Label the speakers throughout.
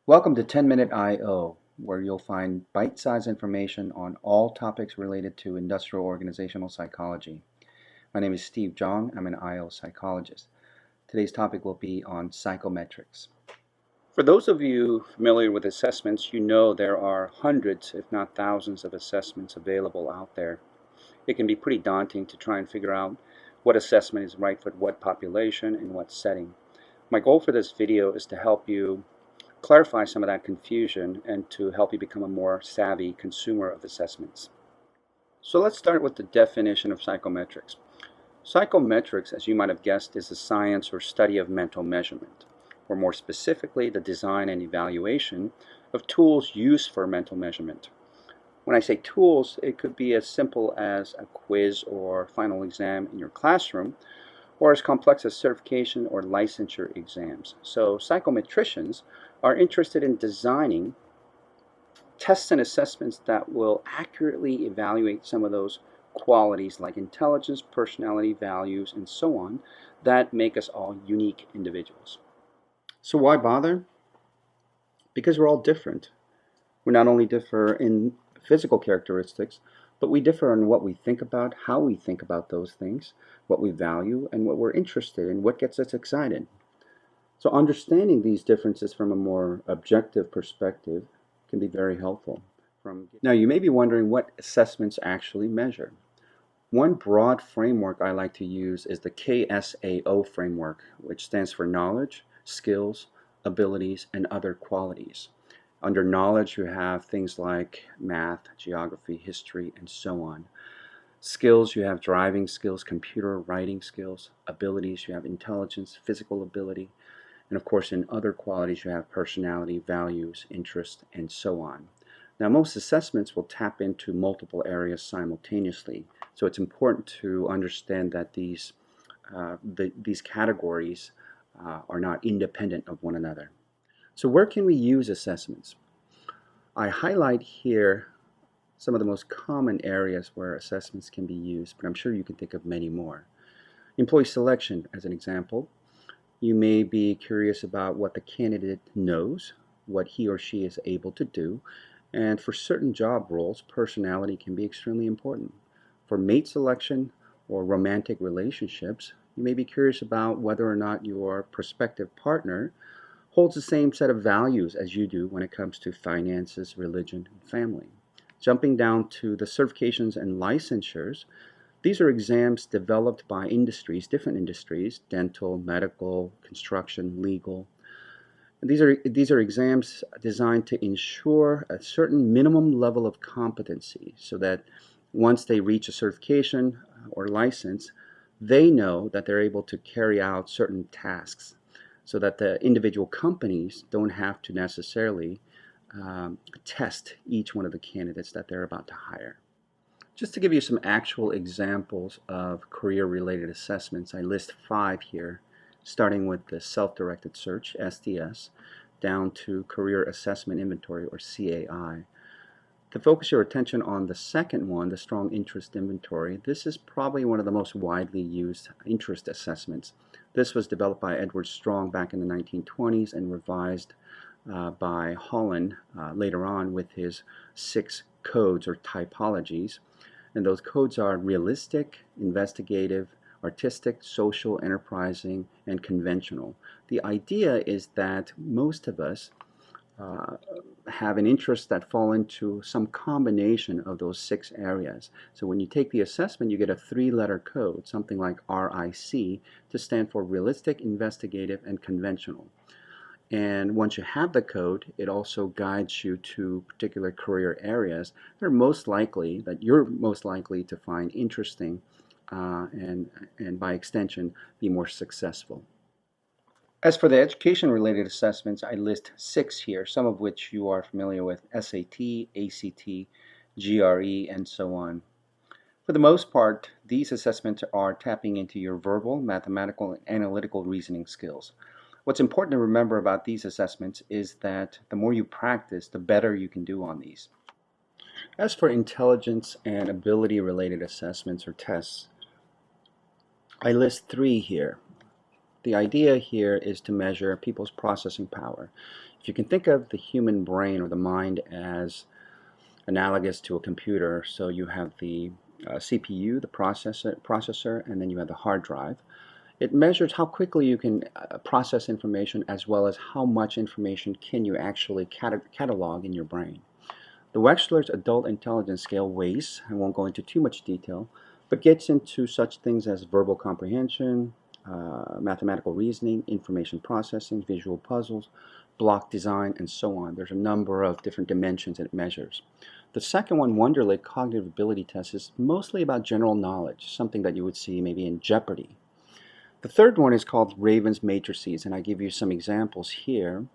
Speaker 1: Welcome to 10-Minute I/O, where you'll find bite-sized information on all topics related to industrial organizational psychology. My name is Steve Jong. I'm an I/O psychologist. Today's topic will be on psychometrics. For those of you familiar with assessments, you know there are hundreds, if not thousands, of assessments available out there. It can be pretty daunting to try and figure out what assessment is right for what population and what setting. My goal for this video is to help you clarify some of that confusion and to help you become a more savvy consumer of assessments. So let's start with the definition of psychometrics. Psychometrics, as you might have guessed, is the science or study of mental measurement, or more specifically, the design and evaluation of tools used for mental measurement. When I say tools, it could be as simple as a quiz or final exam in your classroom, or as complex as certification or licensure exams. So psychometricians are interested in designing tests and assessments that will accurately evaluate some of those qualities like intelligence, personality, values, and so on that make us all unique individuals. So why bother? Because we're all different. We not only differ in physical characteristics, but we differ in what we think about, how we think about those things, what we value, and what we're interested in, what gets us excited. So understanding these differences from a more objective perspective can be very helpful. Now, you may be wondering what assessments actually measure. One broad framework I like to use is the KSAO framework, which stands for knowledge, skills, abilities, and other qualities. Under knowledge, you have things like math, geography, history, and so on. Skills, you have driving skills, computer writing skills. Abilities, you have intelligence, physical ability. And of course, in other qualities, you have personality, values, interest, and so on. Now, most assessments will tap into multiple areas simultaneously. So it's important to understand that these categories are not independent of one another. So where can we use assessments? I highlight here some of the most common areas where assessments can be used, but I'm sure you can think of many more. Employee selection, as an example. You may be curious about what the candidate knows, what he or she is able to do, and for certain job roles, personality can be extremely important. For mate selection or romantic relationships, you may be curious about whether or not your prospective partner holds the same set of values as you do when it comes to finances, religion, and family. Jumping down to the certifications and licensures, these are exams developed by industries, different industries, dental, medical, construction, legal. And these are exams designed to ensure a certain minimum level of competency so that once they reach a certification or license, they know that they're able to carry out certain tasks so that the individual companies don't have to necessarily test each one of the candidates that they're about to hire. Just to give you some actual examples of career-related assessments, I list 5 here, starting with the self-directed search, SDS, down to career assessment inventory, or CAI. To focus your attention on the second one, the strong interest inventory, this is probably one of the most widely used interest assessments. This was developed by Edward Strong back in the 1920s and revised by Holland later on with his 6 codes or typologies. And those codes are realistic, investigative, artistic, social, enterprising, and conventional. The idea is that most of us have an interest that fall into some combination of those 6 areas. So when you take the assessment, you get a 3-letter code, something like RIC, to stand for realistic, investigative, and conventional. And once you have the code, it also guides you to particular career areas that you're most likely to find interesting and by extension be more successful. As for the education-related assessments, I list 6 here, some of which you are familiar with: SAT, ACT, GRE, and so on. For the most part, these assessments are tapping into your verbal, mathematical, and analytical reasoning skills. What's important to remember about these assessments is that the more you practice, the better you can do on these. As for intelligence and ability-related assessments or tests, I list 3 here. The idea here is to measure people's processing power. If you can think of the human brain or the mind as analogous to a computer, so you have the CPU, the processor, and then you have the hard drive. It measures how quickly you can process information as well as how much information can you actually catalog in your brain. The Wechsler's Adult Intelligence Scale weighs, I won't go into too much detail, but gets into such things as verbal comprehension, mathematical reasoning, information processing, visual puzzles, block design, and so on. There's a number of different dimensions that it measures. The second one, Wonderlic Cognitive Ability Test, is mostly about general knowledge, something that you would see maybe in Jeopardy! The third one is called Raven's Matrices, and I give you some examples here,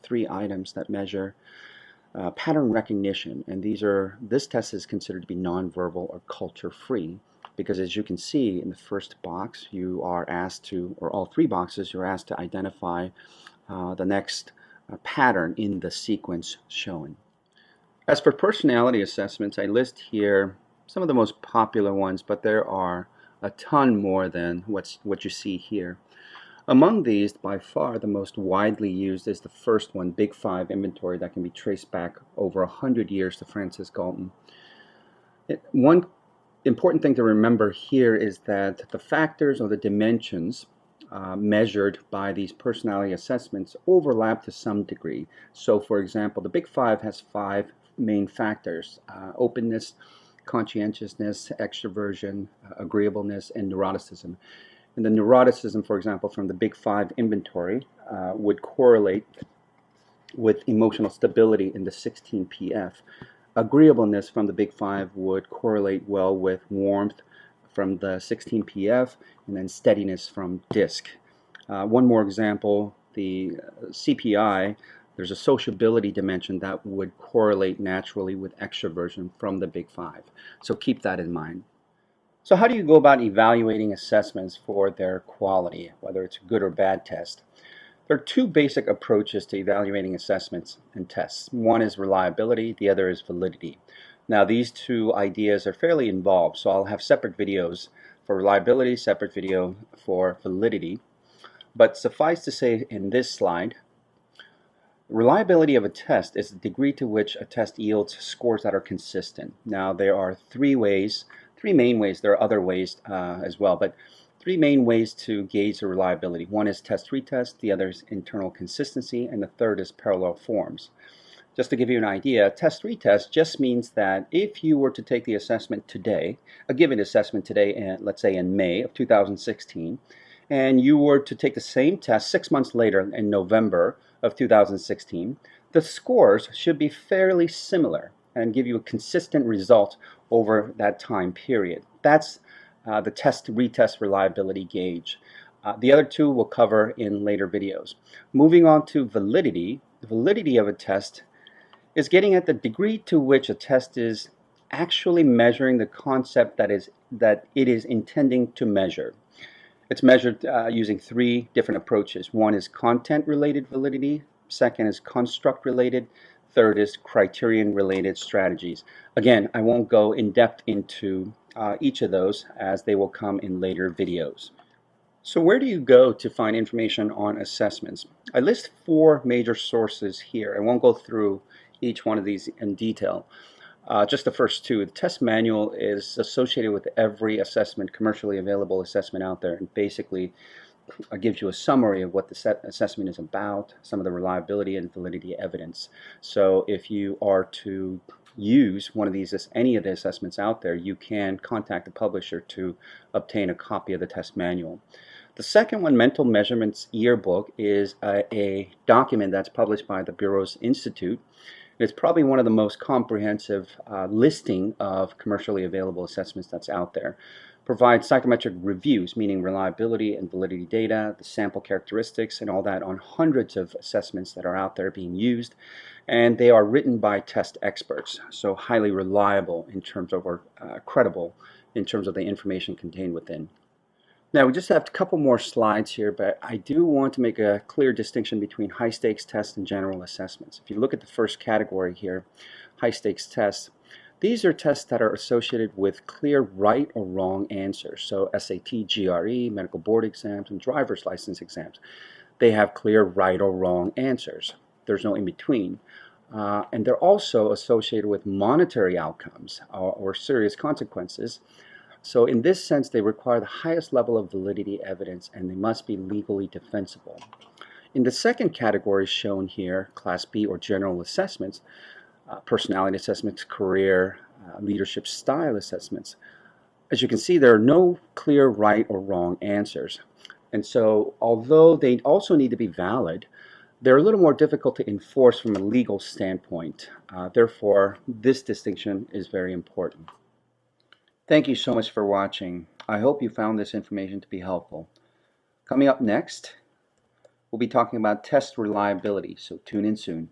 Speaker 1: 3 items that measure pattern recognition, and this test is considered to be nonverbal or culture-free, because as you can see in the first box, you are asked to, or all 3 boxes, you're asked to identify the next pattern in the sequence shown. As for personality assessments, I list here some of the most popular ones, but there are a ton more than what you see here. Among these, by far the most widely used is the first one, Big Five inventory, that can be traced back over 100 years to Francis Galton. One important thing to remember here is that the factors or the dimensions measured by these personality assessments overlap to some degree. So for example, the Big Five has 5 main factors: openness, conscientiousness, extroversion, agreeableness, and neuroticism. And the neuroticism, for example, from the Big Five inventory would correlate with emotional stability in the 16PF. Agreeableness from the Big Five would correlate well with warmth from the 16PF, and then steadiness from DISC. One more example, the CPI, there's a sociability dimension that would correlate naturally with extroversion from the Big Five. So keep that in mind. So how do you go about evaluating assessments for their quality, whether it's a good or bad test? There are 2 basic approaches to evaluating assessments and tests. One is reliability, the other is validity. Now these 2 ideas are fairly involved, so I'll have separate videos for reliability, separate video for validity. But suffice to say in this slide, reliability of a test is the degree to which a test yields scores that are consistent. Now there are 3 main ways, there are other ways as well, but 3 main ways to gauge the reliability. One is test-retest, the other is internal consistency, and the third is parallel forms. Just to give you an idea, test-retest just means that if you were to take the assessment today, a given assessment today, let's say in May of 2016, and you were to take the same test 6 months later in November of 2016, the scores should be fairly similar and give you a consistent result over that time period. That's the test-retest reliability gauge. The other 2 we'll cover in later videos. Moving on to validity, the validity of a test is getting at the degree to which a test is actually measuring the concept that it is intending to measure. It's measured using 3 different approaches. One is content-related validity, second is construct-related, third is criterion-related strategies. Again, I won't go in depth into each of those as they will come in later videos. So where do you go to find information on assessments? I list 4 major sources here. I won't go through each one of these in detail. Just the first 2. The test manual is associated with every assessment, commercially available assessment out there, and basically gives you a summary of what the assessment is about, some of the reliability and validity evidence. So if you are to use one of these, any of the assessments out there, you can contact the publisher to obtain a copy of the test manual. The second one, Mental Measurements Yearbook, is a document that's published by the Bureau's Institute. It's probably one of the most comprehensive listing of commercially available assessments that's out there. Provides psychometric reviews, meaning reliability and validity data, the sample characteristics, and all that on hundreds of assessments that are out there being used. And they are written by test experts, so highly reliable in terms of, or credible in terms of the information contained within. Now we just have a couple more slides here, but I do want to make a clear distinction between high-stakes tests and general assessments. If you look at the first category here, high-stakes tests, These are tests that are associated with clear right or wrong answers. So SAT, GRE, medical board exams, and driver's license exams. They have clear right or wrong answers. There's no in between. And they're also associated with monetary outcomes or serious consequences. So in this sense, they require the highest level of validity evidence, and they must be legally defensible. In the second category shown here, Class B or general assessments, personality assessments, career, leadership style assessments, as you can see, there are no clear right or wrong answers. And so although they also need to be valid, they're a little more difficult to enforce from a legal standpoint. Therefore, this distinction is very important. Thank you so much for watching. I hope you found this information to be helpful. Coming up next, we'll be talking about test reliability, so tune in soon.